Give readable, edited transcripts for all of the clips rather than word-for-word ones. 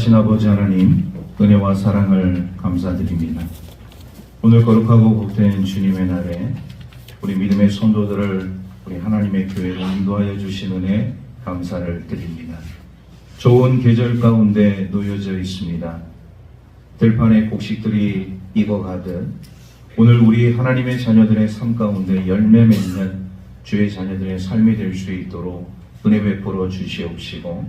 하신 아버지 하나님, 은혜와 사랑을 감사드립니다. 오늘 거룩하고 복된 주님의 날에 우리 믿음의 성도들을 우리 하나님의 교회로 인도하여 주신 은혜 감사를 드립니다. 좋은 계절 가운데 놓여져 있습니다. 들판의 곡식들이 익어가듯 오늘 우리 하나님의 자녀들의 삶 가운데 열매 맺는 주의 자녀들의 삶이 될 수 있도록 은혜 베풀어 주시옵시고,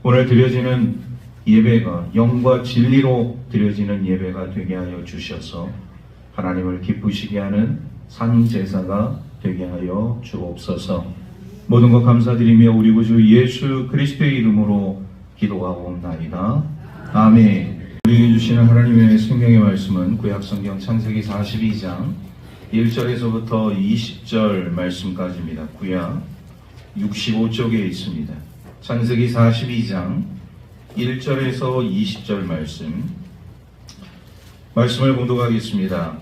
오늘 드려지는 예배가 영과 진리로 드려지는 예배가 되게 하여 주셔서 하나님을 기쁘시게 하는 산제사가 되게 하여 주옵소서. 모든 것 감사드리며 우리 구주 예수 그리스도의 이름으로 기도하옵나이다. 아멘. 우리에게 주시는 하나님의 생명의 말씀은 구약성경 창세기 42장 1절에서부터 20절 말씀까지입니다. 구약 65쪽에 있습니다. 창세기 42장 1절에서 20절 말씀을 봉독하겠습니다.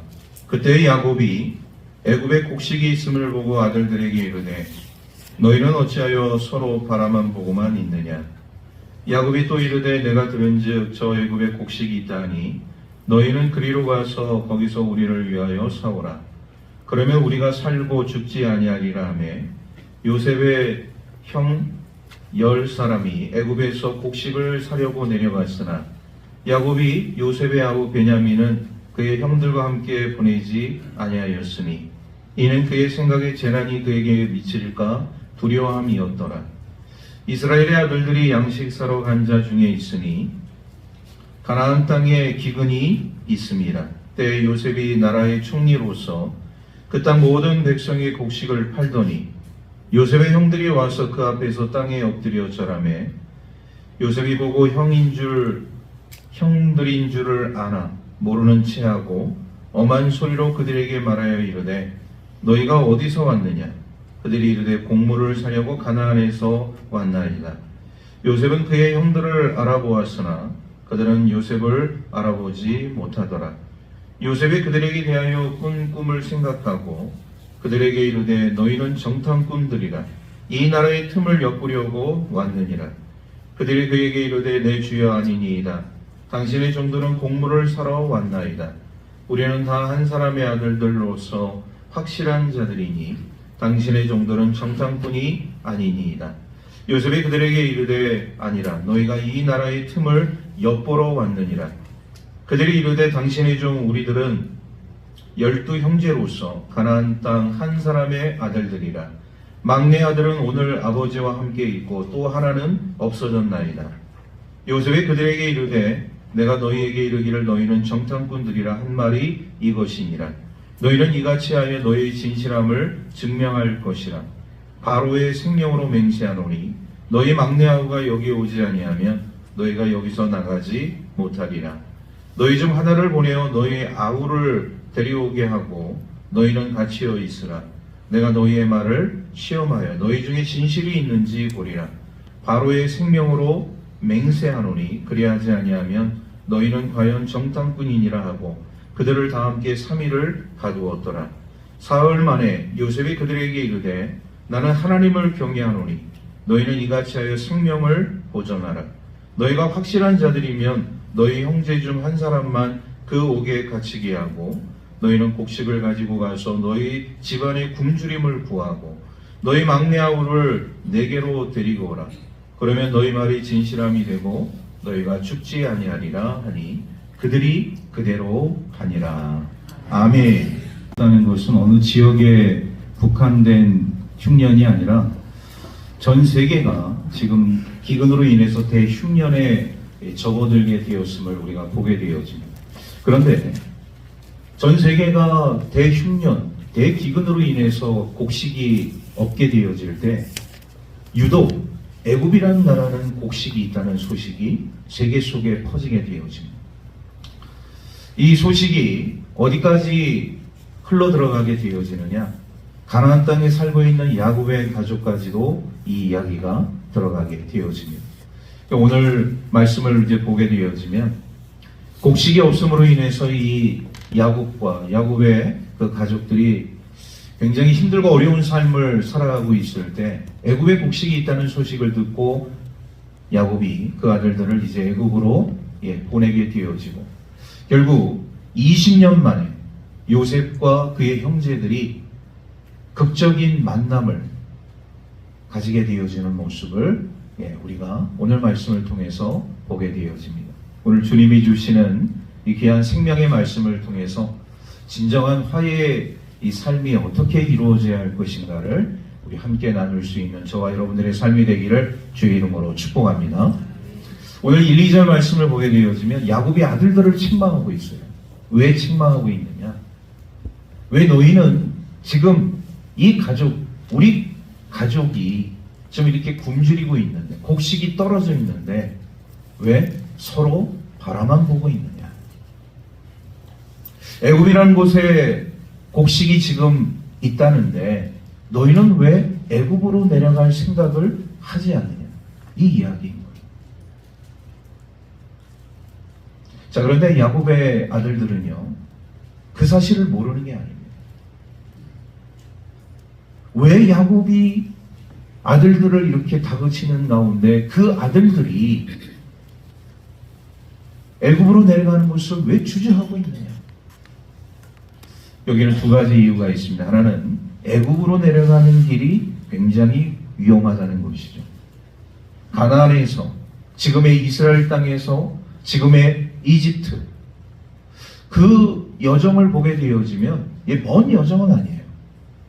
그때 야곱이 애굽에 곡식이 있음을 보고 아들들에게 이르되 너희는 어찌하여 서로 바라만 보고만 있느냐. 야곱이 또 이르되 내가 들은즉 저 애굽에 곡식이 있다니 너희는 그리로 가서 거기서 우리를 위하여 사오라. 그러면 우리가 살고 죽지 아니하리라 하매 요셉의 형 10사람이 애굽에서 곡식을 사려고 내려갔으나 야곱이 요셉의 아우 베냐민은 그의 형들과 함께 보내지 아니하였으니 이는 그의 생각에 재난이 그에게 미칠까 두려워함이었더라. 이스라엘의 아들들이 양식 사러 간 자 중에 있으니 가나안 땅에 기근이 있음이라. 때에 요셉이 나라의 총리로서 그 땅 모든 백성의 곡식을 팔더니 요셉의 형들이 와서 그 앞에서 땅에 엎드려 절하매 요셉이 보고 형들인 줄을 아나 모르는 체하고 엄한 소리로 그들에게 말하여 이르되 너희가 어디서 왔느냐. 그들이 이르되 곡물을 사려고 가나안에서 왔나이다. 요셉은 그의 형들을 알아보았으나 그들은 요셉을 알아보지 못하더라. 요셉이 그들에게 대하여 꾼 꿈을 생각하고 그들에게 이르되 너희는 정탐꾼들이라. 이 나라의 틈을 엿보려고 왔느니라. 그들이 그에게 이르되 내 주여 아니니이다. 당신의 종들은 곡물을 사러 왔나이다. 우리는 다 한 사람의 아들들로서 확실한 자들이니 당신의 종들은 정탐꾼이 아니니이다. 요셉이 그들에게 이르되 아니라 너희가 이 나라의 틈을 엿보러 왔느니라. 그들이 이르되 당신의 종 우리들은 12형제로서 가나안 땅 한 사람의 아들들이라. 막내 아들은 오늘 아버지와 함께 있고 또 하나는 없어졌나이다. 요셉이 그들에게 이르되 내가 너희에게 이르기를 너희는 정탐꾼들이라 한 말이 이것이니라. 너희는 이같이 하여 너희의 진실함을 증명할 것이라. 바로의 생명으로 맹세하노니 너희 막내 아우가 여기 오지 아니하면 너희가 여기서 나가지 못하리라. 너희 중 하나를 보내어 너희 아우를 데려오게 하고 너희는 같이어 있으라. 내가 너희의 말을 시험하여 너희 중에 진실이 있는지 보리라. 바로의 생명으로 맹세하노니 그리하지 아니하면 너희는 과연 정탐꾼이니라 하고 그들을 다 함께 3일을 가두었더라. 사흘 만에 요셉이 그들에게 이르되 나는 하나님을 경외하노니 너희는 이같이 하여 생명을 보존하라. 너희가 확실한 자들이면 너희 형제 중 한 사람만 그 옥에 갇히게 하고 너희는 곡식을 가지고 가서 너희 집안의 굶주림을 구하고 너희 막내 아우를 내게로 데리고 오라. 그러면 너희 말이 진실함이 되고 너희가 죽지 아니하리라 하니 그들이 그대로 하니라. 아멘. 라는 것은 어느 지역에 북한된 흉년이 아니라 전 세계가 지금 기근으로 인해서 대흉년에 접어들게 되었음을 우리가 보게 되어집니다. 그런데 전 세계가 대흉년, 대기근으로 인해서 곡식이 없게 되어질 때 유독 애굽이라는 나라는 곡식이 있다는 소식이 세계 속에 퍼지게 되어집니다. 이 소식이 어디까지 흘러 들어가게 되어지느냐? 가나안 땅에 살고 있는 야곱의 가족까지도 이 이야기가 들어가게 되어집니다. 오늘 말씀을 이제 보게 되어지면 곡식이 없음으로 인해서 이 야곱과 야곱의 그 가족들이 굉장히 힘들고 어려운 삶을 살아가고 있을 때 애굽에 곡식이 있다는 소식을 듣고 야곱이 그 아들들을 이제 애굽으로 보내게 되어지고, 결국 20년 만에 요셉과 그의 형제들이 극적인 만남을 가지게 되어지는 모습을 우리가 오늘 말씀을 통해서 보게 되어집니다. 오늘 주님이 주시는 이 귀한 생명의 말씀을 통해서 진정한 화해의 이 삶이 어떻게 이루어져야 할 것인가를 우리 함께 나눌 수 있는 저와 여러분들의 삶이 되기를 주의 이름으로 축복합니다. 오늘 1, 2절 말씀을 보게 되어지면 야곱이 아들들을 책망하고 있어요. 왜 책망하고 있느냐? 왜 너희는 지금 이 가족, 우리 가족이 지금 이렇게 굶주리고 있는데, 곡식이 떨어져 있는데 왜 서로 바라만 보고 있느냐? 애굽이라는 곳에 곡식이 지금 있다는데 너희는 왜 애굽으로 내려갈 생각을 하지 않느냐? 이 이야기인 거예요. 자, 그런데 야곱의 아들들은요, 그 사실을 모르는 게 아닙니다. 왜 야곱이 아들들을 이렇게 다그치는 가운데 그 아들들이 애굽으로 내려가는 것을 왜 주저하고 있느냐? 여기는 두 가지 이유가 있습니다. 하나는 애굽으로 내려가는 길이 굉장히 위험하다는 것이죠. 가나안에서, 지금의 이스라엘 땅에서, 지금의 이집트, 그 여정을 보게 되어지면 먼 여정은 아니에요.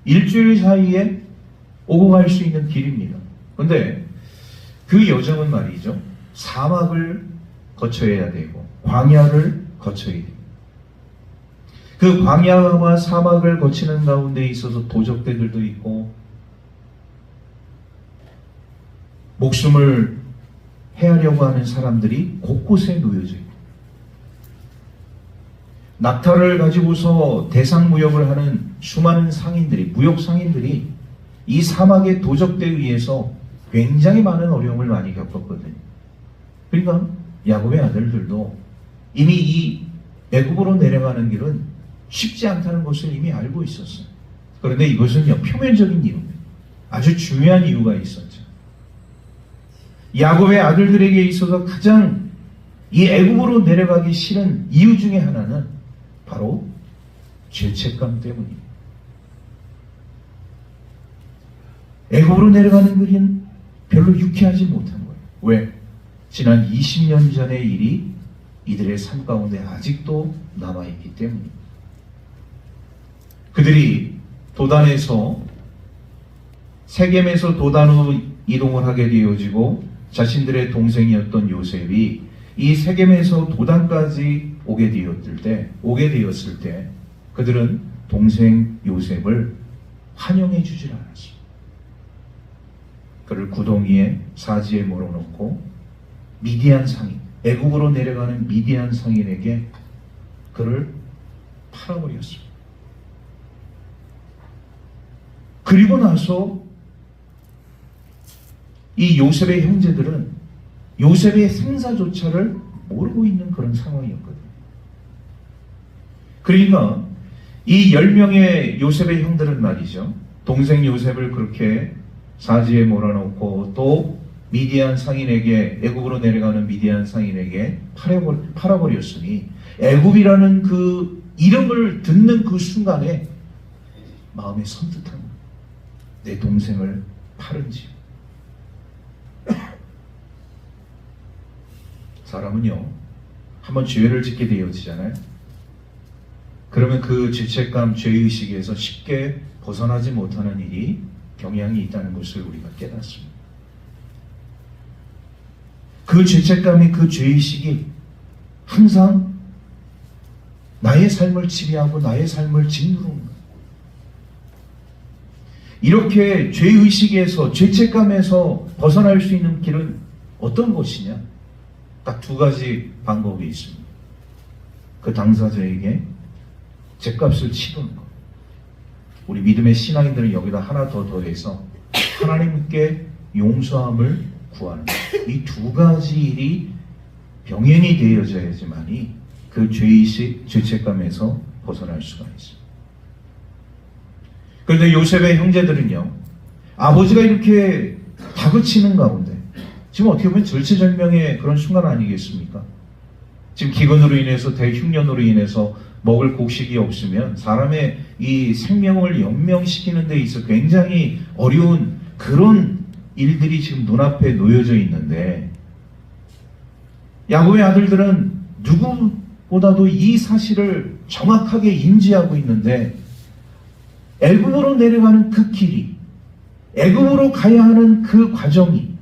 일주일 사이에 오고 갈 수 있는 길입니다. 그런데 그 여정은 말이죠, 사막을 거쳐야 되고 광야를 거쳐야 돼요. 그 광야와 사막을 거치는 가운데 있어서 도적들도 있고 목숨을 해하려고 하는 사람들이 곳곳에 놓여져 있고, 낙타를 가지고서 대상무역을 하는 수많은 상인들이, 무역 상인들이 이 사막의 도적대에 의해서 굉장히 많은 어려움을 많이 겪었거든요. 그러니까 야곱의 아들들도 이미 이 애굽으로 내려가는 길은 쉽지 않다는 것을 이미 알고 있었어요. 그런데 이것은요, 표면적인 이유입니다. 아주 중요한 이유가 있었죠. 야곱의 아들들에게 있어서 가장 이 애굽으로 내려가기 싫은 이유 중에 하나는 바로 죄책감 때문입니다. 애굽으로 내려가는 길은 별로 유쾌하지 못한 거예요. 왜? 지난 20년 전의 일이 이들의 삶 가운데 아직도 남아있기 때문입니다. 그들이 도단에서, 세겜에서 도단으로 이동을 하게 되어지고 자신들의 동생이었던 요셉이 이 세겜에서 도단까지 오게 되었을 때 그들은 동생 요셉을 환영해 주질 않았습니다. 그를 구덩이에 사지에 몰아놓고 미디안 상인, 애굽으로 내려가는 미디안 상인에게 그를 팔아버렸습니다. 그리고 나서 이 요셉의 형제들은 요셉의 생사조차를 모르고 있는 그런 상황이었거든요. 그러니까 이 10명의 요셉의 형들은 말이죠, 동생 요셉을 그렇게 사지에 몰아놓고 또 미디안 상인에게, 애굽으로 내려가는 미디안 상인에게 팔아버렸으니 애굽이라는 그 이름을 듣는 그 순간에 마음에 섬뜩한 거예요. 내 동생을 팔은지. 사람은요, 한번 죄를 짓게 되어지잖아요. 그러면 그 죄책감, 죄의식에서 쉽게 벗어나지 못하는 일이 경향이 있다는 것을 우리가 깨닫습니다. 그 죄책감이, 그 죄의식이 항상 나의 삶을 지배하고 나의 삶을 짓누르는 거예요. 이렇게 죄의식에서, 죄책감에서 벗어날 수 있는 길은 어떤 것이냐? 딱 두 가지 방법이 있습니다. 그 당사자에게 죗값을 치르는 것. 우리 믿음의 신앙인들은 여기다 하나 더 더해서 하나님께 용서함을 구하는 것. 이 두 가지 일이 병행이 되어져야지만이 그 죄의식, 죄책감에서 벗어날 수가 있습니다. 그런데 요셉의 형제들은요, 아버지가 이렇게 다그치는 가운데, 지금 어떻게 보면 절체절명의 그런 순간 아니겠습니까? 지금 기근으로 인해서 대흉년으로 인해서 먹을 곡식이 없으면 사람의 이 생명을 연명시키는 데 있어 굉장히 어려운 그런 일들이 지금 눈앞에 놓여져 있는데, 야곱의 아들들은 누구보다도 이 사실을 정확하게 인지하고 있는데, 애굽으로 내려가는 그 길이, 애굽으로 가야 하는 그 과정이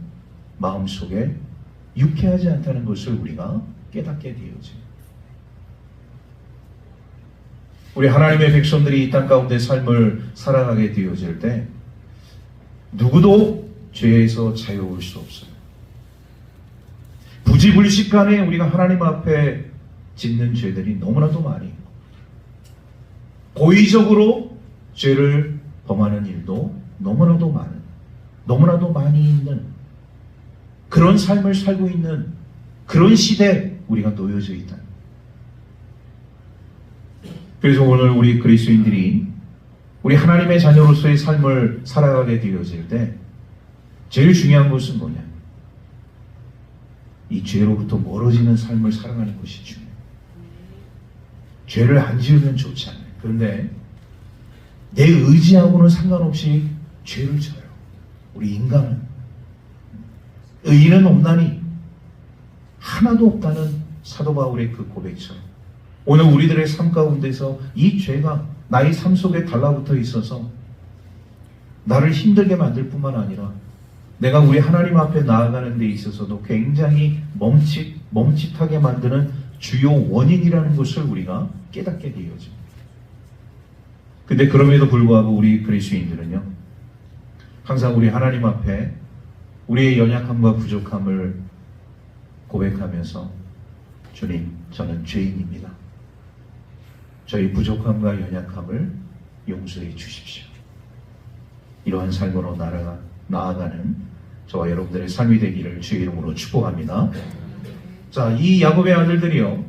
마음속에 유쾌하지 않다는 것을 우리가 깨닫게 되어집니다. 우리 하나님의 백성들이 이 땅 가운데 삶을 살아가게 되어질 때 누구도 죄에서 자유로울 수 없어요. 부지불식간에 우리가 하나님 앞에 짓는 죄들이 너무나도 많이 있고, 고의적으로 죄를 범하는 일도 너무나도 많이 있는 그런 삶을 살고 있는 그런 시대에 우리가 놓여져 있다. 그래서 오늘 우리 그리스도인들이 우리 하나님의 자녀로서의 삶을 살아가게 되어질 때 제일 중요한 것은 뭐냐? 이 죄로부터 멀어지는 삶을 살아가는 것이 중요해요. 죄를 안 지으면 좋지 않아요. 그런데 내 의지하고는 상관없이 죄를 져요. 우리 인간은. 의인은 없나니 하나도 없다는 사도 바울의 그 고백처럼 오늘 우리들의 삶 가운데서 이 죄가 나의 삶 속에 달라붙어 있어서 나를 힘들게 만들 뿐만 아니라 내가 우리 하나님 앞에 나아가는 데 있어서도 굉장히 멈칫하게 만드는 주요 원인이라는 것을 우리가 깨닫게 되어집니다. 근데 그럼에도 불구하고 우리 그리스도인들은요, 항상 우리 하나님 앞에 우리의 연약함과 부족함을 고백하면서 주님, 저는 죄인입니다. 저희 부족함과 연약함을 용서해 주십시오. 이러한 삶으로 나아가는 저와 여러분들의 삶이 되기를 주의 이름으로 축복합니다. 자, 이 야곱의 아들들이요,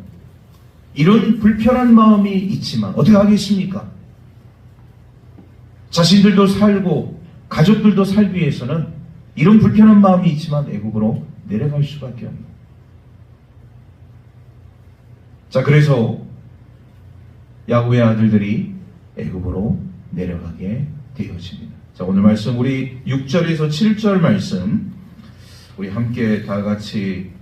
이런 불편한 마음이 있지만 어떻게 하겠습니까? 자신들도 살고 가족들도 살기 위해서는 이런 불편한 마음이 있지만 애굽으로 내려갈 수밖에 없는. 자, 그래서 야곱의 아들들이 애굽으로 내려가게 되어집니다. 자, 오늘 말씀 우리 6절에서 7절 말씀 우리 함께 다 같이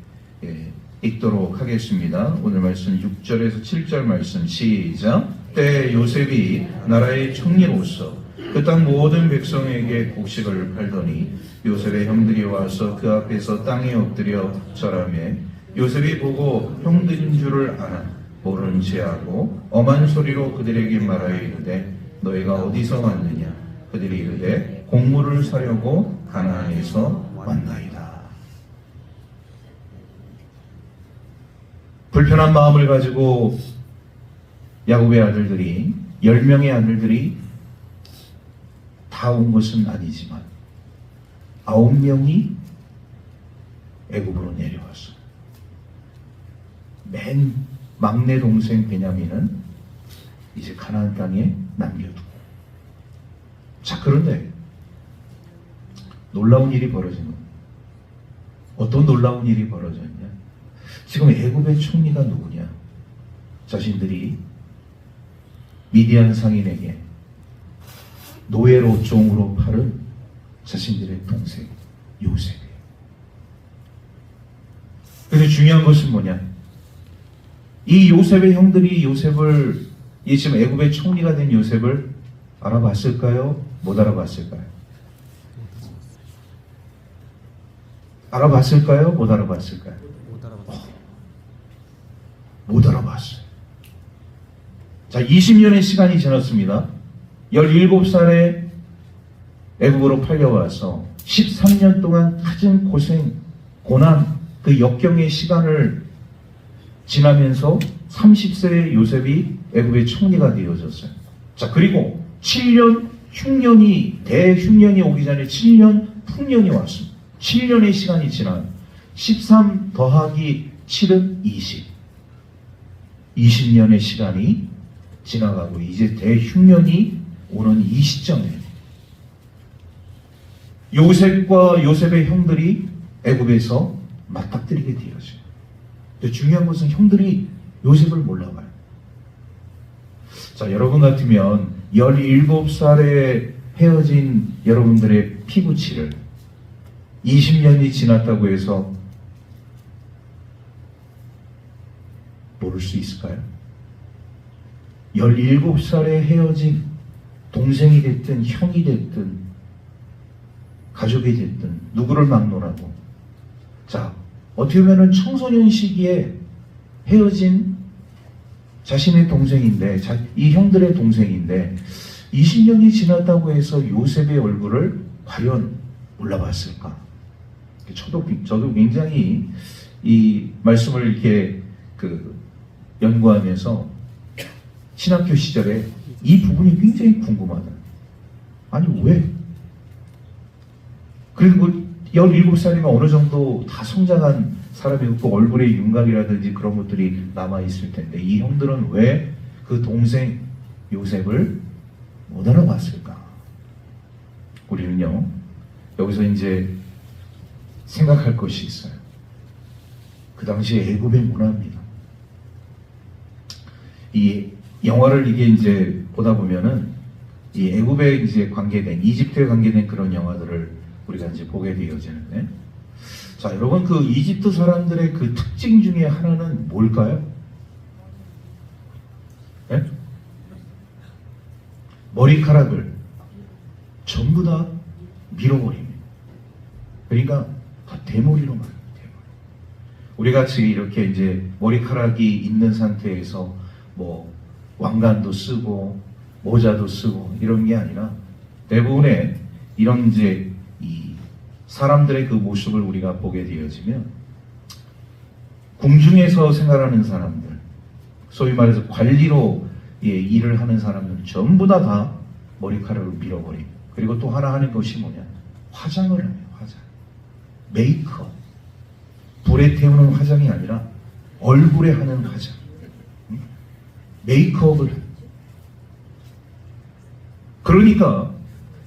읽도록 하겠습니다. 오늘 말씀 6절에서 7절 말씀 시작. 때 요셉이 나라의 총리로서 그 땅 모든 백성에게 곡식을 팔더니 요셉의 형들이 와서 그 앞에서 땅에 엎드려 절하매 요셉이 보고 형들인 줄을 알아 모르는 체하고 엄한 소리로 그들에게 말하여 이르되 너희가 어디서 왔느냐? 그들이 이르되 곡물을 사려고 가나안에서 왔나이다. 불편한 마음을 가지고 야곱의 아들들이 10명의 아들들이 다 온 것은 아니지만 9명이 애굽으로 내려왔어. 맨 막내 동생 베냐민은 이제 가나안 땅에 남겨두고. 자, 그런데 놀라운 일이 벌어진 겁니다. 어떤 놀라운 일이 벌어졌냐? 지금 애굽의 총리가 누구냐? 자신들이 미디안 상인에게 노예로 종으로 팔은 자신들의 동생 요셉이에요. 그래서 중요한 것은 뭐냐? 이 요셉의 형들이 요셉을, 이 지금 애굽의 총리가 된 요셉을 알아봤을까요? 못 알아봤을까요? 알아봤을까요? 못 알아봤을까요? 못 알아봤어요. 자, 20년의 시간이 지났습니다. 17살에 애굽으로 팔려와서 13년 동안 갖은 고생, 고난, 그 역경의 시간을 지나면서 30세의 요셉이 애굽의 총리가 되어졌어요. 자, 그리고 7년 흉년이, 대흉년이 오기 전에 7년 풍년이 왔습니다. 7년의 시간이 지난 13 더하기 7은 20. 20년의 시간이 지나가고 이제 대흉년이 오는 이 시점에 요셉과 요셉의 형들이 애굽에서 맞닥뜨리게 되어져요. 근데 중요한 것은 형들이 요셉을 몰라봐요. 자, 여러분 같으면 17살에 헤어진 여러분들의 피부치를 20년이 지났다고 해서 모를 수 있을까요? 17살에 헤어진 동생이 됐든 형이 됐든 가족이 됐든 누구를 막론하고, 자, 어떻게 보면 청소년 시기에 헤어진 자신의 동생인데, 이 형들의 동생인데 20년이 지났다고 해서 요셉의 얼굴을 과연 몰라봤을까? 저도 굉장히 이 말씀을 이렇게 연구하면서 신학교 시절에 이 부분이 굉장히 궁금하다. 아니 왜? 그리고 17살이면 어느 정도 다 성장한 사람이고 그 얼굴에 윤곽이라든지 그런 것들이 남아있을 텐데 이 형들은 왜 그 동생 요셉을 못 알아봤을까? 우리는요, 여기서 이제 생각할 것이 있어요. 그 당시에 애굽의 문화입니다. 이 영화를 이게 이제 보다 보면은 이 애굽에 이제 관계된, 이집트에 관계된 그런 영화들을 우리가 이제 보게 되어지는데, 자, 여러분 그 이집트 사람들의 그 특징 중에 하나는 뭘까요? 네? 머리카락을 전부 다 밀어버립니다. 그러니까 다 대머리로 말해요. 대머리. 우리 같이 이렇게 이제 머리카락이 있는 상태에서 뭐 왕관도 쓰고 모자도 쓰고 이런 게 아니라 대부분의 이런 이제 이 사람들의 그 모습을 우리가 보게 되어지면 궁중에서 생활하는 사람들, 소위 말해서 관리로 일을 하는 사람들은 전부 다 머리카락을 밀어버리고, 그리고 또 하나 하는 것이 뭐냐, 화장을 해요. 화장, 메이크업. 불에 태우는 화장이 아니라 얼굴에 하는 화장, 메이크업을 해요. 그러니까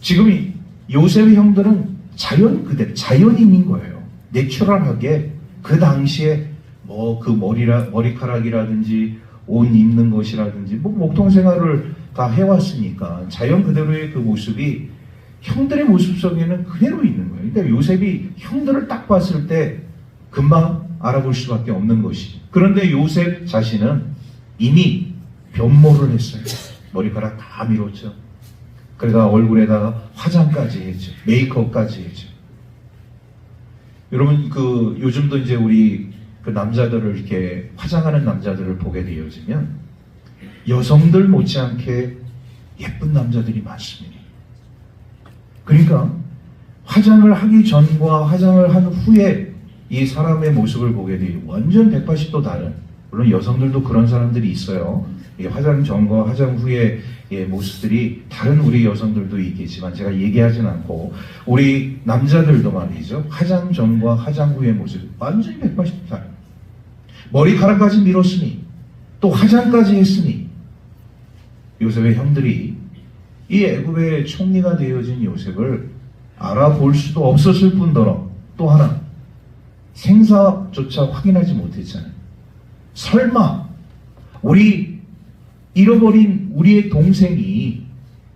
지금 요셉의 형들은 자연인인 거예요. 내추럴하게 그 당시에 뭐 그 머리카락이라든지 옷 입는 것이라든지 뭐 목통 생활을 다 해왔으니까 자연 그대로의 그 모습이 형들의 모습 속에는 그대로 있는 거예요. 그러니까 요셉이 형들을 딱 봤을 때 금방 알아볼 수밖에 없는 것이죠. 그런데 요셉 자신은 이미 변모를 했어요. 머리카락 다 밀었죠. 그러다 얼굴에다가 화장까지 했죠. 메이크업까지 했죠. 여러분 요즘도 이제 우리 그 남자들을 이렇게 화장하는 남자들을 보게 되어지면 여성들 못지않게 예쁜 남자들이 많습니다. 그러니까 화장을 하기 전과 화장을 한 후에 이 사람의 모습을 보게 되면 완전 180도 다른, 물론 여성들도 그런 사람들이 있어요. 화장 전과 화장 후의 모습들이 다른 우리 여성들도 있겠지만 제가 얘기하진 않고, 우리 남자들도 말이죠, 화장 전과 화장 후의 모습이 완전히 180도 다른, 머리카락까지 밀었으니 또 화장까지 했으니 요셉의 형들이 이 애굽의 총리가 되어진 요셉을 알아볼 수도 없었을 뿐더러 또 하나 생사조차 확인하지 못했잖아요. 설마 우리 잃어버린 우리의 동생이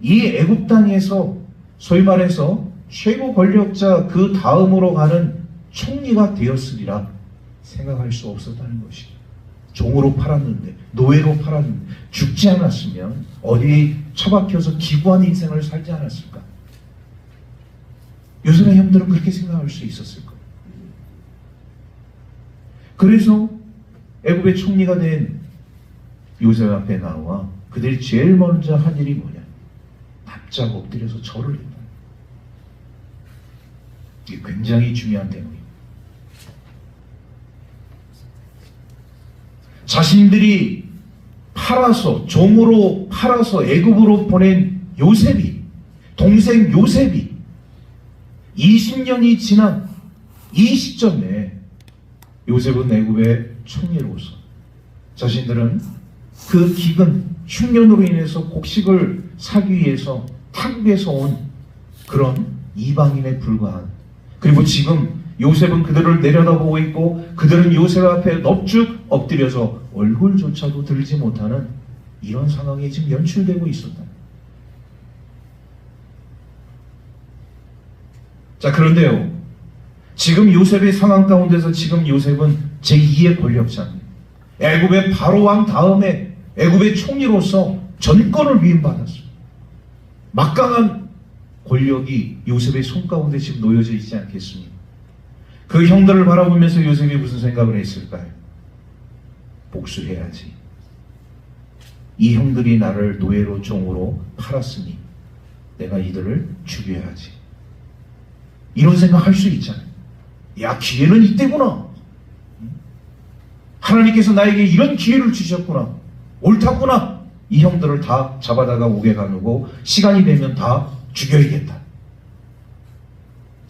이 애굽 땅에서 소위 말해서 최고 권력자 그 다음으로 가는 총리가 되었으리라 생각할 수 없었다는 것이죠. 종으로 팔았는데, 노예로 팔았는데 죽지 않았으면 어디 처박혀서 기구한 인생을 살지 않았을까? 요셉의 형들은 그렇게 생각할 수 있었을 거예요. 그래서 애굽의 총리가 된 요셉 앞에 나와 그들이 제일 먼저 한 일이 뭐냐? 납작 엎드려서 절을 했다. 이게 굉장히 중요한 내용입니다. 자신들이 종으로 팔아서 애굽으로 보낸 요셉이, 동생 요셉이 20년이 지난 이 시점에 요셉은 애굽의 총리로서 자신들은 그 기근, 흉년으로 인해서 곡식을 사기 위해서 타국에서 온 그런 이방인에 불과한, 그리고 지금 요셉은 그들을 내려다보고 있고 그들은 요셉 앞에 넙죽 엎드려서 얼굴조차도 들지 못하는 이런 상황이 지금 연출되고 있었다. 자, 그런데요, 지금 요셉의 상황 가운데서 지금 요셉은 제2의 권력자입니다. 애굽의 바로 왕 다음에 애굽의 총리로서 전권을 위임받았어요. 막강한 권력이 요셉의 손 가운데 지금 놓여져 있지 않겠습니까? 그 형들을 바라보면서 요셉이 무슨 생각을 했을까요? 복수해야지. 이 형들이 나를 노예로 종으로 팔았으니 내가 이들을 죽여야지. 이런 생각할 수 있잖아요. 야, 기회는 이때구나. 하나님께서 나에게 이런 기회를 주셨구나. 옳다구나. 이 형들을 다 잡아다가 옥에 가두고 시간이 되면 다 죽여야겠다.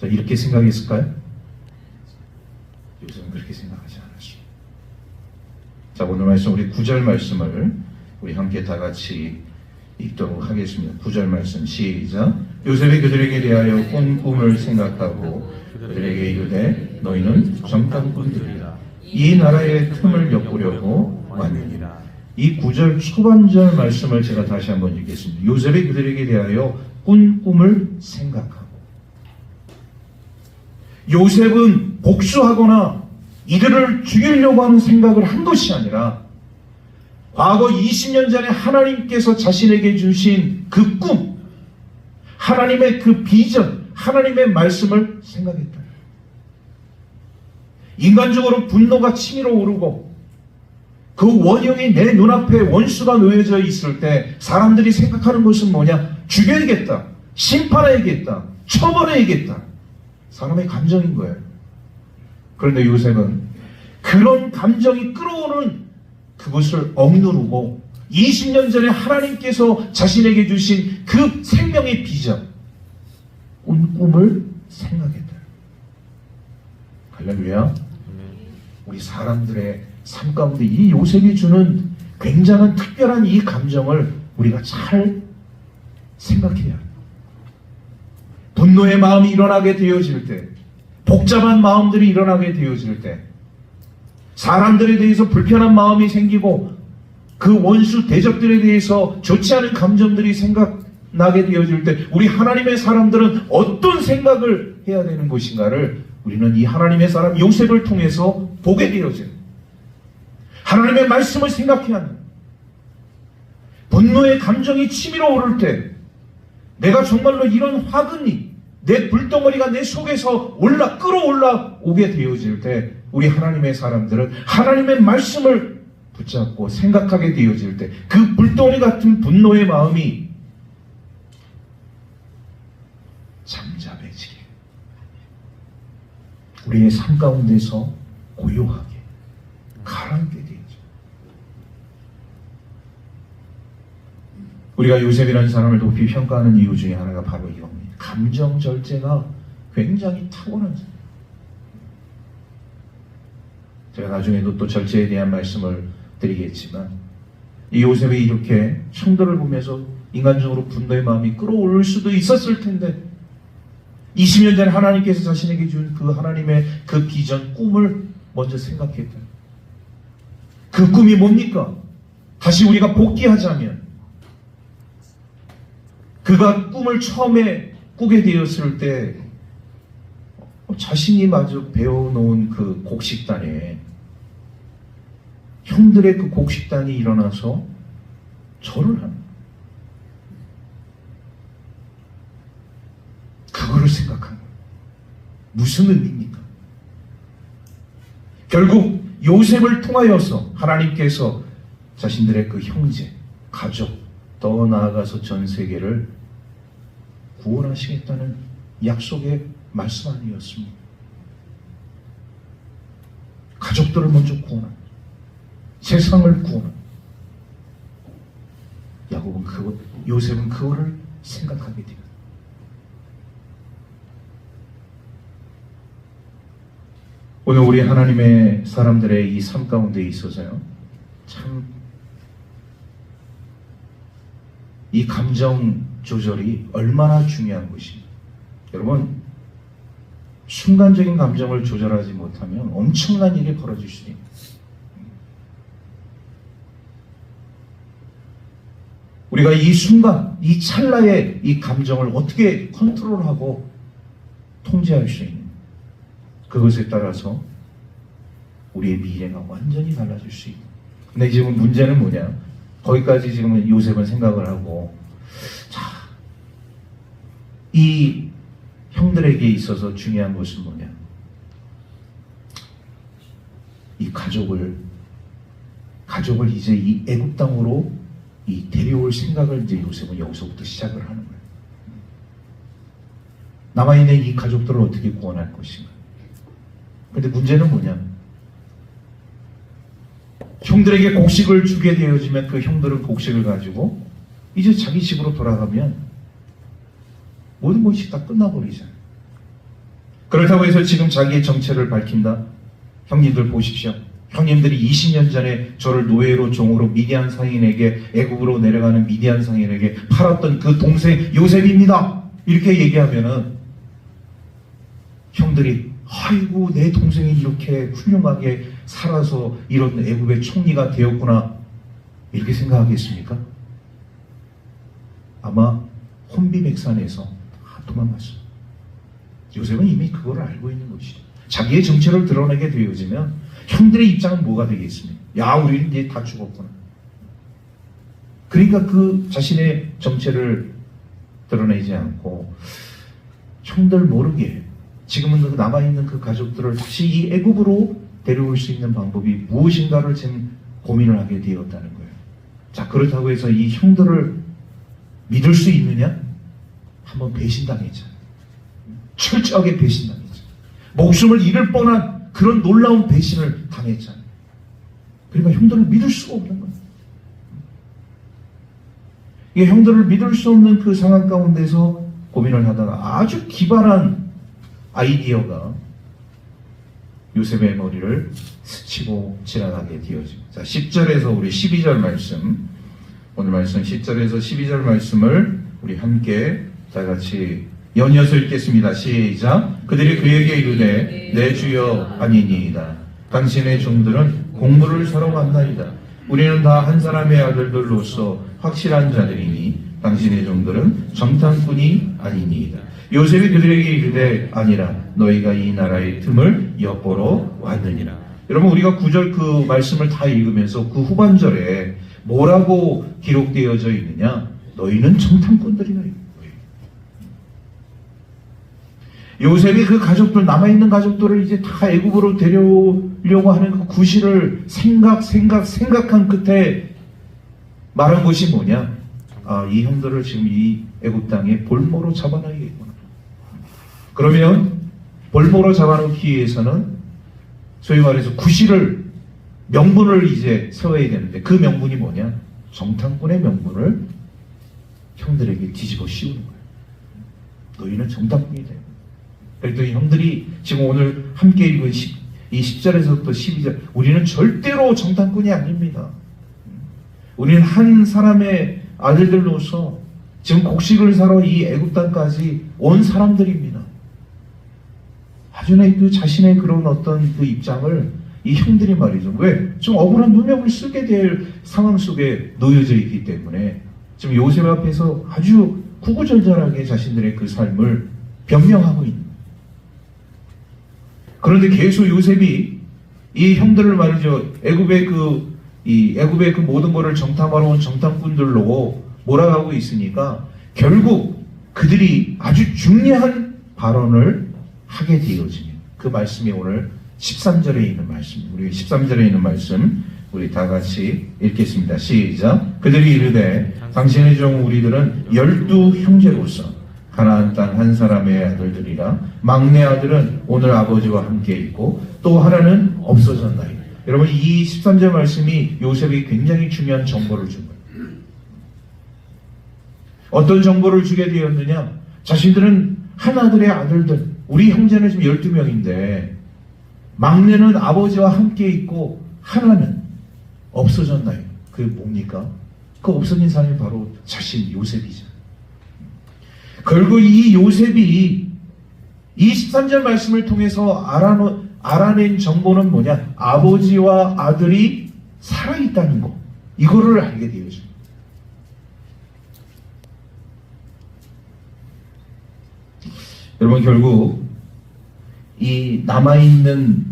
자, 이렇게 생각했을까요? 요새는 그렇게 생각하지 않았습니다. 자, 오늘 말씀 우리 9절 말씀을 우리 함께 다 같이 읽도록 하겠습니다. 9절 말씀 시작. 요셉이 그들에게 대하여 꾼 꿈을 생각하고 그들에게 이르되 너희는 정탐꾼들이라 이 나라의 틈을 엿보려고 왔느니라. 이 9절 초반절 말씀을 제가 다시 한번 읽겠습니다. 요셉이 그들에게 대하여 꾼 꿈을 생각하고. 요셉은 복수하거나 이들을 죽이려고 하는 생각을 한 것이 아니라 과거 20년 전에 하나님께서 자신에게 주신 그 꿈, 하나님의 그 비전, 하나님의 말씀을 생각했다. 인간적으로 분노가 치밀어 오르고 그 원형이 내 눈앞에 원수가 놓여져 있을 때 사람들이 생각하는 것은 뭐냐? 죽여야겠다, 심판해야겠다, 처벌해야겠다. 사람의 감정인 거예요. 그런데 요셉은 그런 감정이 끌어오는 그것을 억누르고 20년 전에 하나님께서 자신에게 주신 그 생명의 비전, 꿈을 생각했다. 할렐루야. 우리 사람들의 삶 가운데 이 요셉이 주는 굉장한 특별한 이 감정을 우리가 잘 생각해야 합니다. 분노의 마음이 일어나게 되어질 때, 복잡한 마음들이 일어나게 되어질 때, 사람들에 대해서 불편한 마음이 생기고 그 원수 대적들에 대해서 좋지 않은 감정들이 생각나게 되어질 때 우리 하나님의 사람들은 어떤 생각을 해야 되는 것인가를 우리는 이 하나님의 사람 요셉을 통해서 보게 되어져요. 하나님의 말씀을 생각해야 합니다. 분노의 감정이 치밀어 오를 때 내가 정말로 이런 화근이 내 불덩어리가 내 속에서 끌어올라 오게 되어질 때 우리 하나님의 사람들은 하나님의 말씀을 붙잡고 생각하게 되어질 때 그 불덩어리 같은 분노의 마음이 잠잠해지게, 우리의 삶 가운데서 고요하게 가라앉게 되죠. 우리가 요셉이라는 사람을 높이 평가하는 이유 중에 하나가 바로 이겁니다. 감정 절제가 굉장히 탁월한 사람. 제가 나중에도 또 절제에 대한 말씀을 드리겠지만 이 요셉이 이렇게 형들을 보면서 인간적으로 분노의 마음이 끌어올 수도 있었을 텐데 20년 전에 하나님께서 자신에게 준 그 하나님의 그 비전, 꿈을 먼저 생각했다. 그 꿈이 뭡니까? 다시 우리가 복귀하자면 그가 꿈을 처음에 꾸게 되었을 때 자신이 마저 배워놓은 그 곡식단에 형들의 그 곡식단이 일어나서 절을 합니다. 그거를 생각한 거예요. 무슨 의미입니까? 결국 요셉을 통하여서 하나님께서 자신들의 그 형제, 가족, 더 나아가서 전 세계를 구원하시겠다는 약속의 말씀 아니었습니까? 가족들을 먼저 구원합니다. 세상을 구원합니다. 요셉은 그거를 생각하게 됩니다. 오늘 우리 하나님의 사람들의 이 삶 가운데 있어서요, 참 이 감정 조절이 얼마나 중요한 것입니다. 여러분, 순간적인 감정을 조절하지 못하면 엄청난 일이 벌어질 수 있습니다. 우리가 이 순간, 이 찰나의 이 감정을 어떻게 컨트롤하고 통제할 수 있는, 그것에 따라서 우리의 미래가 완전히 달라질 수 있는. 근데 지금 문제는 뭐냐? 거기까지 지금 요셉은 생각을 하고, 자, 이 형들에게 있어서 중요한 것은 뭐냐? 이 가족을 이제 이 애굽 땅으로 이 데려올 생각을 이제 요셉은 여기서부터 시작을 하는 거예요. 남아있는 이 가족들을 어떻게 구원할 것인가? 근데 문제는 뭐냐? 형들에게 곡식을 주게 되어지면 그 형들은 곡식을 가지고 이제 자기 집으로 돌아가면 모든 것이 다 끝나버리잖아요. 그렇다고 해서 지금 자기의 정체를 밝힌다? 형님들 보십시오. 형님들이 20년 전에 저를 노예로 종으로 미디안 상인에게, 애국으로 내려가는 미디안 상인에게 팔았던 그 동생 요셉입니다. 이렇게 얘기하면은 형들이 아이고 내 동생이 이렇게 훌륭하게 살아서 이런 애국의 총리가 되었구나 이렇게 생각하겠습니까? 아마 혼비백산에서 다 도망갔어요. 요셉은 이미 그걸 알고 있는 것이죠. 자기의 정체를 드러내게 되어지면 형들의 입장은 뭐가 되겠습니까? 야, 우리는 이제 다 죽었구나. 그러니까 그 자신의 정체를 드러내지 않고 형들 모르게 지금은 그 남아있는 그 가족들을 다시 이 애굽으로 데려올 수 있는 방법이 무엇인가를 지금 고민을 하게 되었다는 거예요. 자, 그렇다고 해서 이 형들을 믿을 수 있느냐? 한번 배신당했잖아요. 철저하게 배신당했잖아요. 목숨을 잃을 뻔한 그런 놀라운 배신을 당했잖아요. 그러니까 형들을 믿을 수가 없는 거예요. 이 형들을 믿을 수 없는 그 상황 가운데서 고민을 하다가 아주 기발한 아이디어가 요셉의 머리를 스치고 지나가게 되어집니다. 자, 10절에서 우리 12절 말씀, 오늘 말씀 10절에서 12절 말씀을 우리 함께 다 같이 연이어서 읽겠습니다. 시작. 그들이 그에게 이르되 내 주여 아니니이다. 당신의 종들은 곡물을 사러 갔나이다. 우리는 다 한 사람의 아들들로서 확실한 자들이니 당신의 종들은 정탐꾼이 아니니이다. 요셉이 그들에게 이르되 아니라 너희가 이 나라의 틈을 엿보러 왔느니라. 여러분, 우리가 9절 그 말씀을 다 읽으면서 그 후반절에 뭐라고 기록되어져 있느냐? 너희는 정탐꾼들이라. 요셉이 그 가족들, 남아있는 가족들을 이제 다 애굽으로 데려오려고 하는 그 구실을 생각한 끝에 말한 것이 뭐냐? 아, 이 형들을 지금 이 애굽 땅에 볼모로 잡아놔야겠구나. 그러면 볼모로 잡아놓기 위해서는 소위 말해서 구실을, 명분을 이제 세워야 되는데 그 명분이 뭐냐? 정탐꾼의 명분을 형들에게 뒤집어 씌우는 거예요. 너희는 정탐꾼이 돼. 그랬더니 형들이 지금 오늘 함께 읽은 이 10절에서부터 12절, 우리는 절대로 정탐꾼이 아닙니다. 우리는 한 사람의 아들들로서 지금 곡식을 사러 이 애굽 땅까지 온 사람들입니다. 아주나 그 자신의 그런 어떤 그 입장을 이 형들이 말이죠. 왜? 좀 억울한 누명을 쓰게 될 상황 속에 놓여져 있기 때문에 지금 요셉 앞에서 아주 구구절절하게 자신들의 그 삶을 변명하고 있는. 그런데 계속 요셉이 이 형들을 말이죠. 애굽의 그 모든 것을 정탐하러 온 정탐꾼들로 몰아가고 있으니까 결국 그들이 아주 중요한 발언을 하게 되어지는 그 말씀이 오늘 13절에 있는 말씀. 우리 13절에 있는 말씀 우리 다 같이 읽겠습니다. 시작. 그들이 이르되 당신의 종 우리들은 12 형제로서 가나안 땅 한 사람의 아들들이라. 막내 아들은 오늘 아버지와 함께 있고 또 하나는 없어졌나이다. 여러분, 이 13절 말씀이 요셉이 굉장히 중요한 정보를 준 거예요. 어떤 정보를 주게 되었느냐? 자신들은 한 아들의 아들들, 우리 형제는 지금 12명인데 막내는 아버지와 함께 있고 하나는 없어졌나요? 그게 뭡니까? 그 없어진 사람이 바로 자신 요셉이죠. 결국 이 요셉이 이 13절 말씀을 통해서 알아낸 정보는 뭐냐? 아버지와 아들이 살아있다는 거. 이거를 알게 되어져. 여러분, 결국 이 남아있는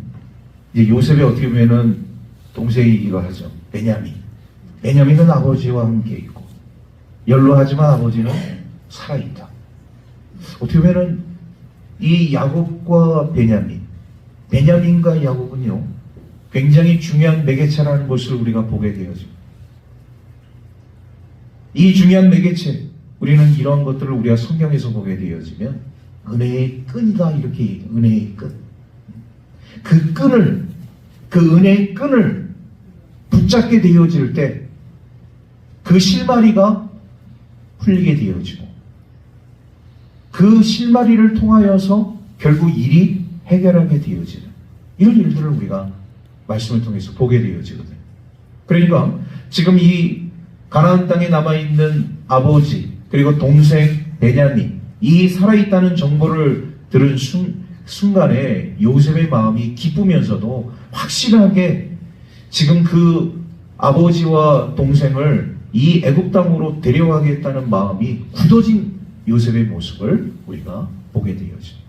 요셉이 어떻게 보면은 동생이기도 하죠. 베냐민은 아버지와 함께 있고, 연로하지만 아버지는 살아있다. 어떻게 보면은 이 야곱과 베냐민과 야곱은요, 굉장히 중요한 매개체라는 것을 우리가 보게 되어져. 이 중요한 매개체, 우리는 이러한 것들을 우리가 성경에서 보게 되어지면 은혜의 끈이다, 이렇게 얘기해요. 은혜의 끈. 그 은혜의 끈을 붙잡게 되어질 때 그 실마리가 풀리게 되어지고, 그 실마리를 통하여서 결국 일이 해결하게 되어지는 이런 일들을 우리가 말씀을 통해서 보게 되어지거든요. 그러니까 지금 이 가나안 땅에 남아있는 아버지 그리고 동생 베냐민, 이 살아있다는 정보를 들은 순간에 요셉의 마음이 기쁘면서도 확실하게 지금 그 아버지와 동생을 이 애굽 땅으로 데려가겠다는 마음이 굳어진 요셉의 모습을 우리가 보게 되어집니다.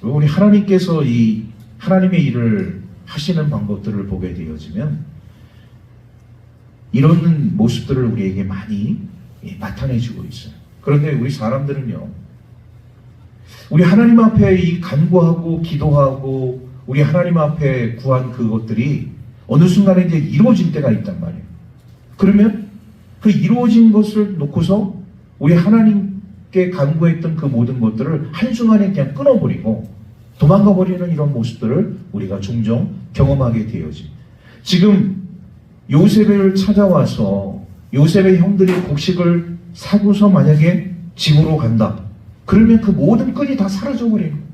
우리 하나님께서 이 하나님의 일을 하시는 방법들을 보게 되어지면 이런 모습들을 우리에게 많이 나타내주고 있어요. 그런데 우리 사람들은요, 우리 하나님 앞에 이 간구하고 기도하고 우리 하나님 앞에 구한 그것들이 어느 순간에 이제 이루어질 때가 있단 말이에요. 그러면 그 이루어진 것을 놓고서 우리 하나님께 간구했던 그 모든 것들을 한순간에 그냥 끊어버리고 도망가 버리는 이런 모습들을 우리가 종종 경험하게 되어지. 지금 요셉을 찾아와서 요셉의 형들이 곡식을 사고서 만약에 집으로 간다. 그러면 그 모든 끈이 다 사라져버리는 거예요.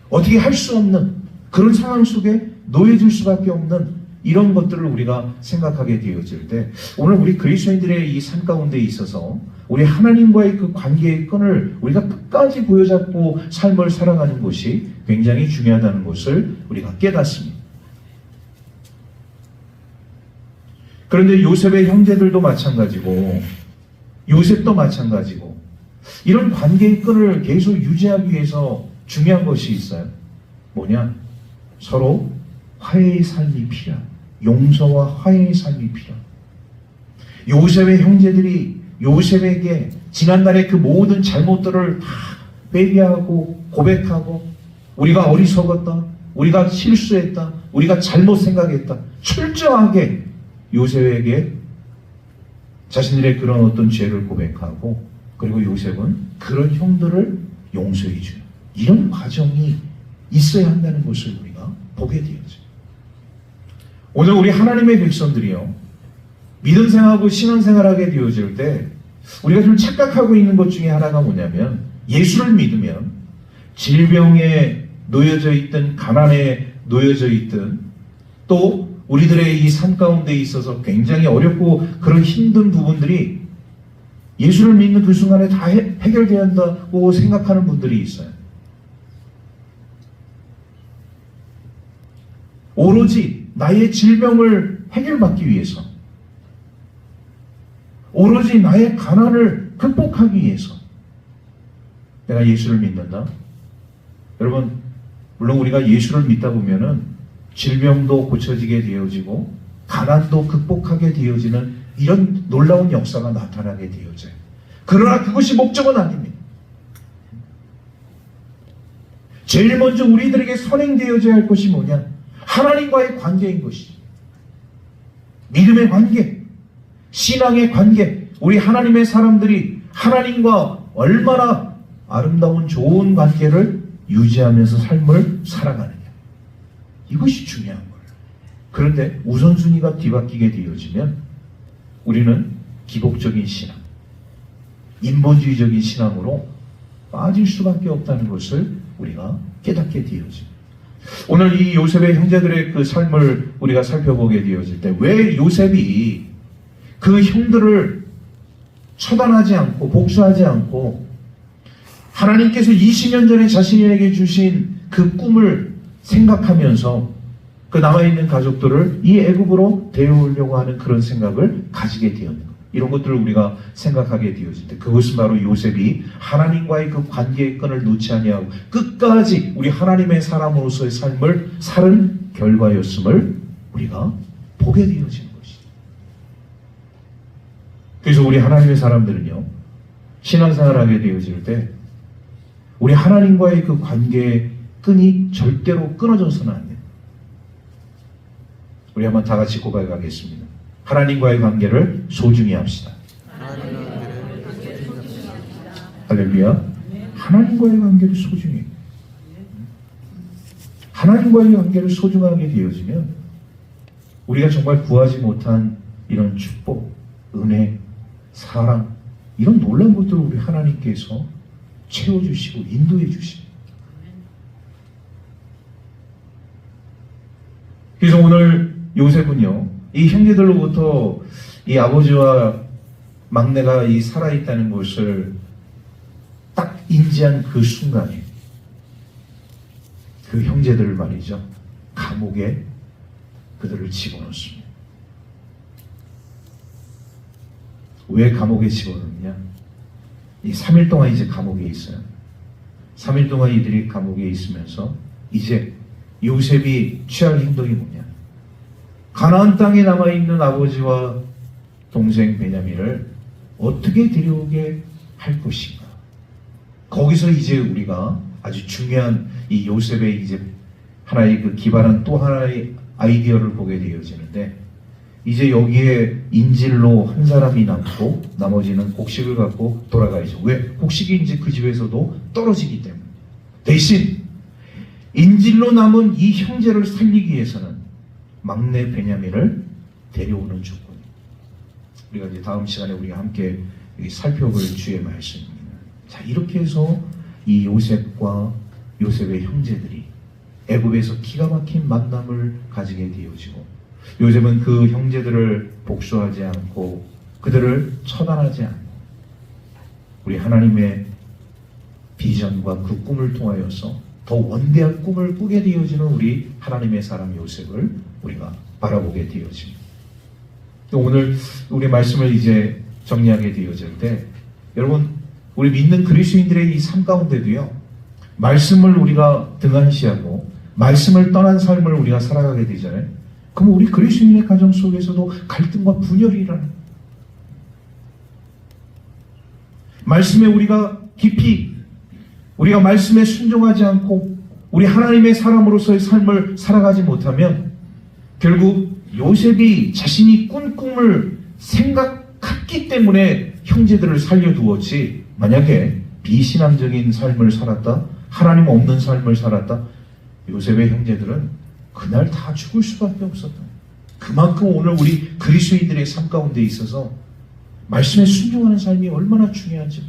어떻게 할 수 없는 그런 상황 속에 놓여질 수밖에 없는 이런 것들을 우리가 생각하게 되어질 때, 오늘 우리 그리스도인들의 이 삶 가운데 있어서 우리 하나님과의 그 관계의 끈을 우리가 끝까지 보여잡고 삶을 살아가는 것이 굉장히 중요하다는 것을 우리가 깨닫습니다. 그런데 요셉의 형제들도 마찬가지고 요셉도 마찬가지고 이런 관계의 끈을 계속 유지하기 위해서 중요한 것이 있어요. 뭐냐? 서로 화해의 삶이 필요합니다. 용서와 화해의 삶이 필요합니다. 요셉의 형제들이 요셉에게 지난날의 그 모든 잘못들을 다 회개하고 고백하고, 우리가 어리석었다, 우리가 실수했다, 우리가 잘못 생각했다, 철저하게 요셉에게 자신들의 그런 어떤 죄를 고백하고, 그리고 요셉은 그런 형들을 용서해 주는 이런 과정이 있어야 한다는 것을 우리가 보게 되어져. 오늘 우리 하나님의 백성들이요, 믿음 생활하고 신앙 생활하게 되어질 때 우리가 좀 착각하고 있는 것 중에 하나가 뭐냐면, 예수를 믿으면 질병에 놓여져 있든 가난에 놓여져 있든 또 우리들의 이 삶 가운데 있어서 굉장히 어렵고 그런 힘든 부분들이 예수를 믿는 그 순간에 다 해결되어야 한다고 생각하는 분들이 있어요. 오로지 나의 질병을 해결받기 위해서, 오로지 나의 가난을 극복하기 위해서 내가 예수를 믿는다. 여러분, 물론 우리가 예수를 믿다 보면은 질병도 고쳐지게 되어지고 가난도 극복하게 되어지는 이런 놀라운 역사가 나타나게 되어져요. 그러나 그것이 목적은 아닙니다. 제일 먼저 우리들에게 선행되어져야 할 것이 뭐냐? 하나님과의 관계인 것이. 믿음의 관계, 신앙의 관계, 우리 하나님의 사람들이 하나님과 얼마나 아름다운 좋은 관계를 유지하면서 삶을 살아가느냐. 이것이 중요한 거예요. 그런데 우선순위가 뒤바뀌게 되어지면 우리는 기복적인 신앙, 인본주의적인 신앙으로 빠질 수밖에 없다는 것을 우리가 깨닫게 되어집니다. 오늘 이 요셉의 형제들의 그 삶을 우리가 살펴보게 되어질 때, 왜 요셉이 그 형들을 처단하지 않고 복수하지 않고 하나님께서 20년 전에 자신에게 주신 그 꿈을 생각하면서 그 남아있는 가족들을 이 애굽으로 데려오려고 하는 그런 생각을 가지게 되었는 거예요. 이런 것들을 우리가 생각하게 되어질 때 그것은 바로 요셉이 하나님과의 그 관계의 끈을 놓지 아니하고 끝까지 우리 하나님의 사람으로서의 삶을 살은 결과였음을 우리가 보게 되어지는 것이죠. 그래서 우리 하나님의 사람들은요, 신앙생활하게 되어질 때 우리 하나님과의 그 관계의 끈이 절대로 끊어져서는 안 돼요. 우리 한번 다 같이 고백하겠습니다. 하나님과의 관계를 소중히 합시다. 할렐루야. 하나님과의 관계를 소중히. 하나님과의 관계를 소중하게 되어지면 우리가 정말 구하지 못한 이런 축복, 은혜, 사랑, 이런 놀라운 것들을 우리 하나님께서 채워주시고 인도해 주시고. 그래서 오늘 요셉은요, 이 형제들로부터 이 아버지와 막내가 이 살아있다는 것을 딱 인지한 그 순간에 그 형제들을 말이죠, 감옥에 그들을 집어넣습니다. 왜 감옥에 집어넣느냐? 이 3일 동안 이제 감옥에 있어요. 3일 동안 이들이 감옥에 있으면서 이제 요셉이 취할 행동이 뭐냐? 가나안 땅에 남아있는 아버지와 동생 베냐민을 어떻게 데려오게 할 것인가? 거기서 이제 우리가 아주 중요한 이 요셉의 이제 하나의 그 기발한 또 하나의 아이디어를 보게 되어지는데, 이제 여기에 인질로 한 사람이 남고 나머지는 곡식을 갖고 돌아가야죠. 왜? 곡식이 이제 그 집에서도 떨어지기 때문에. 대신 인질로 남은 이 형제를 살리기 위해서는 막내 베냐민을 데려오는 조건이. 우리가 이제 다음 시간에 우리가 함께 살펴볼 주의 말씀입니다. 자, 이렇게 해서 이 요셉과 요셉의 형제들이 애굽에서 기가 막힌 만남을 가지게 되어지고, 요셉은 그 형제들을 복수하지 않고 그들을 처단하지 않고 우리 하나님의 비전과 그 꿈을 통하여서 더 원대한 꿈을 꾸게 되어지는 우리 하나님의 사람 요셉을 우리가 바라보게 되어집니다. 오늘 우리 말씀을 이제 정리하게 되어질 때, 여러분, 우리 믿는 그리스도인들의 이 삶 가운데도요, 말씀을 우리가 등한시하고 말씀을 떠난 삶을 우리가 살아가게 되잖아요. 그럼 우리 그리스도인의 가정 속에서도 갈등과 분열이 일어나요. 말씀에 우리가 깊이, 우리가 말씀에 순종하지 않고 우리 하나님의 사람으로서의 삶을 살아가지 못하면 결국 요셉이 자신이 꾼 꿈을 생각했기 때문에 형제들을 살려두었지, 만약에 비신앙적인 삶을 살았다, 하나님 없는 삶을 살았다, 요셉의 형제들은 그날 다 죽을 수밖에 없었다. 그만큼 오늘 우리 그리스도인들의 삶 가운데 있어서 말씀에 순종하는 삶이 얼마나 중요한지,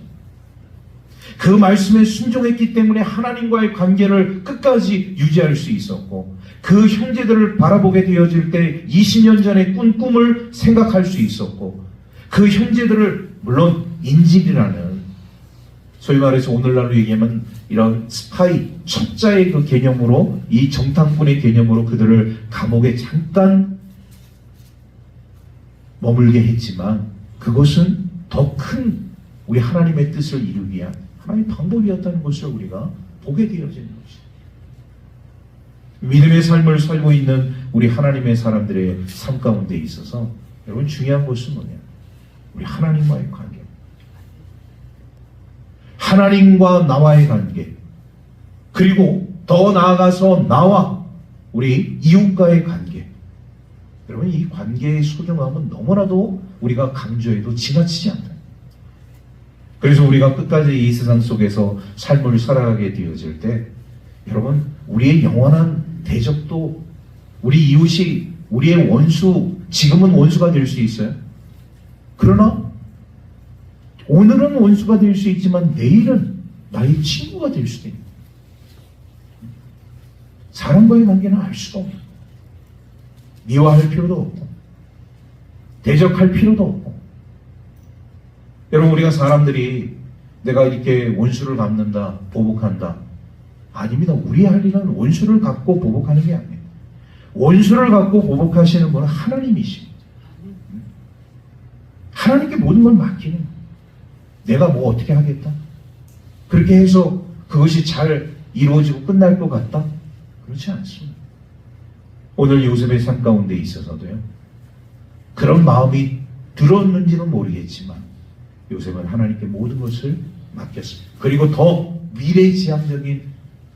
그 말씀에 순종했기 때문에 하나님과의 관계를 끝까지 유지할 수 있었고, 그 형제들을 바라보게 되어질 때 20년 전에 꾼 꿈을 생각할 수 있었고, 그 형제들을 물론 인질이라는, 소위 말해서 오늘날로 얘기하면 이런 스파이, 첩자의 그 개념으로, 이 정탐꾼의 개념으로 그들을 감옥에 잠깐 머물게 했지만 그것은 더 큰 우리 하나님의 뜻을 이루기 위한 하나님의 방법이었다는 것을 우리가 보게 되어지는 것입니다. 믿음의 삶을 살고 있는 우리 하나님의 사람들의 삶 가운데 있어서 여러분 중요한 것은 뭐냐? 우리 하나님과의 관계. 하나님과 나와의 관계, 그리고 더 나아가서 나와 우리 이웃과의 관계. 여러분, 이 관계의 소중함은 너무나도 우리가 강조해도 지나치지 않다. 그래서 우리가 끝까지 이 세상 속에서 삶을 살아가게 되어질 때, 여러분, 우리의 영원한 대적도, 우리 이웃이 우리의 원수, 지금은 원수가 될 수 있어요. 그러나 오늘은 원수가 될 수 있지만 내일은 나의 친구가 될 수도 있는, 사람과의 관계는 알 수가 없고, 미워할 필요도 없고 대적할 필요도 없고. 여러분, 우리가 사람들이 내가 이렇게 원수를 갚는다, 보복한다. 아닙니다. 우리 할 일은 원수를 갚고 보복하는 게 아니에요. 원수를 갚고 보복하시는 분은 하나님이십니다. 하나님께 모든 걸 맡기는 거예요. 내가 뭐 어떻게 하겠다? 그렇게 해서 그것이 잘 이루어지고 끝날 것 같다? 그렇지 않습니다. 오늘 요셉의 삶 가운데 있어서도요, 그런 마음이 들었는지는 모르겠지만 요셉은 하나님께 모든 것을 맡겼습니다. 그리고 더 미래지향적인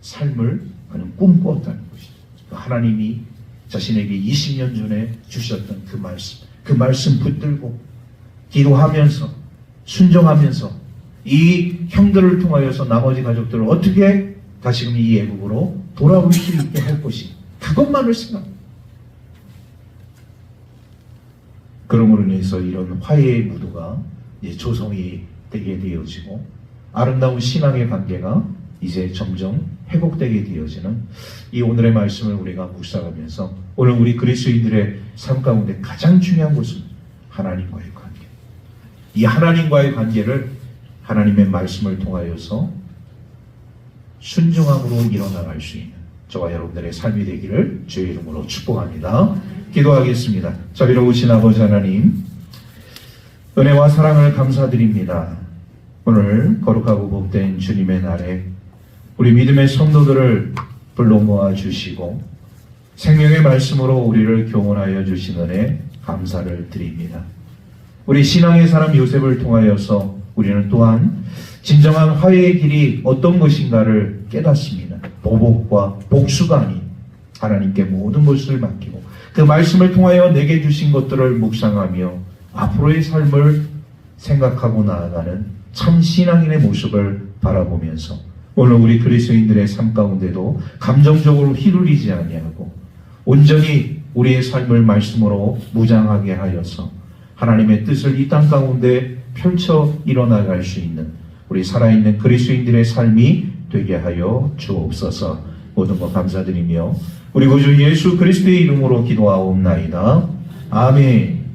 삶을 그는 꿈꾸었다는 것이죠. 하나님이 자신에게 20년 전에 주셨던 그 말씀 붙들고 기도하면서 순종하면서 이 형들을 통하여서 나머지 가족들을 어떻게 다시금 이 애국으로 돌아올 수 있게 할 것이, 그것만을 생각합니다. 그러므로 인해서 이런 화해의 무도가 이제 조성이 되게 되어지고 아름다운 신앙의 관계가 이제 점점 회복되게 되어지는 이 오늘의 말씀을 우리가 묵상하면서 오늘 우리 그리스도인들의 삶 가운데 가장 중요한 것은 하나님과의 관계. 이 하나님과의 관계를 하나님의 말씀을 통하여서 순종함으로 일어나갈 수 있는 저와 여러분들의 삶이 되기를 주의 이름으로 축복합니다. 기도하겠습니다. 자비로우신 아버지 하나님, 은혜와 사랑을 감사드립니다. 오늘 거룩하고 복된 주님의 날에 우리 믿음의 성도들을 불러 모아 주시고 생명의 말씀으로 우리를 교훈하여 주신 은혜 감사를 드립니다. 우리 신앙의 사람 요셉을 통하여서 우리는 또한 진정한 화해의 길이 어떤 것인가를 깨닫습니다. 보복과 복수가 아닌 하나님께 모든 것을 맡기고 그 말씀을 통하여 내게 주신 것들을 묵상하며 앞으로의 삶을 생각하고 나아가는 참 신앙인의 모습을 바라보면서 오늘 우리 그리스도인들의 삶 가운데도 감정적으로 휘둘리지 아니하고 온전히 우리의 삶을 말씀으로 무장하게 하여서 하나님의 뜻을 이 땅 가운데 펼쳐 일어나갈 수 있는 우리 살아있는 그리스도인들의 삶이 되게 하여 주옵소서. 모든 것 감사드리며 우리 구주 예수 그리스도의 이름으로 기도하옵나이다. 아멘.